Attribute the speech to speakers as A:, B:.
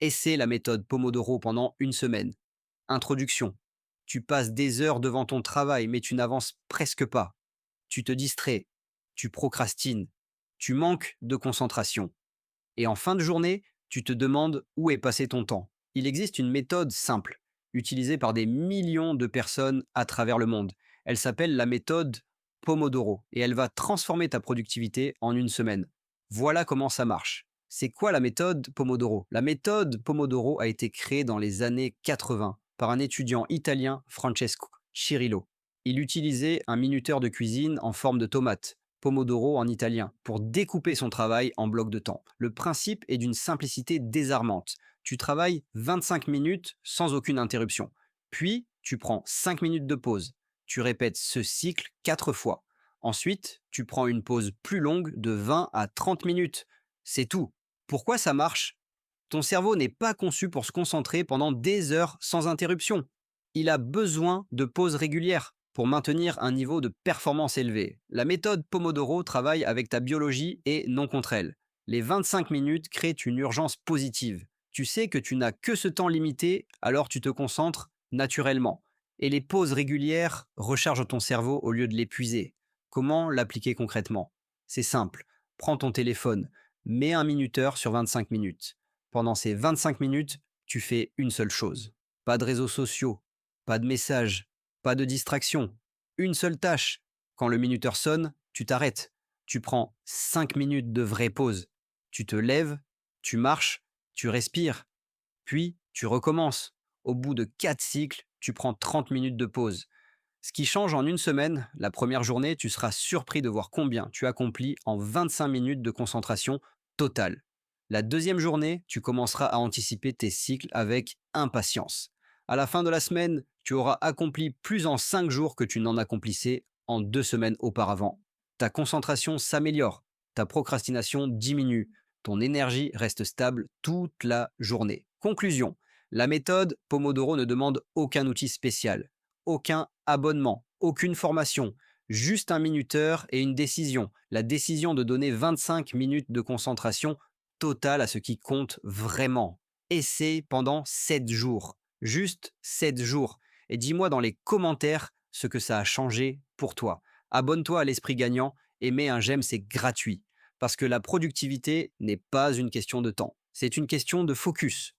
A: Essaie la méthode Pomodoro pendant une semaine. Introduction. Tu passes des heures devant ton travail, mais tu n'avances presque pas. Tu te distrais. Tu procrastines. Tu manques de concentration. Et en fin de journée, tu te demandes où est passé ton temps. Il existe une méthode simple, utilisée par des millions de personnes à travers le monde. Elle s'appelle la méthode Pomodoro et elle va transformer ta productivité en une semaine. Voilà comment ça marche. C'est quoi la méthode Pomodoro? La méthode Pomodoro a été créée dans les années 80 par un étudiant italien, Francesco Cirillo. Il utilisait un minuteur de cuisine en forme de tomate, Pomodoro en italien, pour découper son travail en blocs de temps. Le principe est d'une simplicité désarmante. Tu travailles 25 minutes sans aucune interruption. Puis, tu prends 5 minutes de pause. Tu répètes ce cycle 4 fois. Ensuite, tu prends une pause plus longue de 20 à 30 minutes. C'est tout. Pourquoi ça marche? Ton cerveau n'est pas conçu pour se concentrer pendant des heures sans interruption. Il a besoin de pauses régulières pour maintenir un niveau de performance élevé. La méthode Pomodoro travaille avec ta biologie et non contre elle. Les 25 minutes créent une urgence positive. Tu sais que tu n'as que ce temps limité, alors tu te concentres naturellement. Et les pauses régulières rechargent ton cerveau au lieu de l'épuiser. Comment l'appliquer concrètement? C'est simple. Prends ton téléphone, mets un minuteur sur 25 minutes. Pendant ces 25 minutes, tu fais une seule chose. Pas de réseaux sociaux, pas de messages, pas de distraction. Une seule tâche. Quand le minuteur sonne, tu t'arrêtes. Tu prends 5 minutes de vraie pause. Tu te lèves, tu marches, tu respires. Puis, tu recommences. Au bout de 4 cycles, tu prends 30 minutes de pause. Ce qui change en une semaine, la première journée, tu seras surpris de voir combien tu accomplis en 25 minutes de concentration totale. La deuxième journée, tu commenceras à anticiper tes cycles avec impatience. À la fin de la semaine, tu auras accompli plus en 5 jours que tu n'en accomplissais en 2 semaines auparavant. Ta concentration s'améliore, ta procrastination diminue, ton énergie reste stable toute la journée. Conclusion, la méthode Pomodoro ne demande aucun outil spécial, aucun abonnement, aucune formation, juste un minuteur et une décision. La décision de donner 25 minutes de concentration totale à ce qui compte vraiment. Essaie pendant 7 jours. Juste 7 jours. Et dis-moi dans les commentaires ce que ça a changé pour toi. Abonne-toi à l'Esprit Gagnant et mets un j'aime, c'est gratuit. Parce que la productivité n'est pas une question de temps. C'est une question de focus.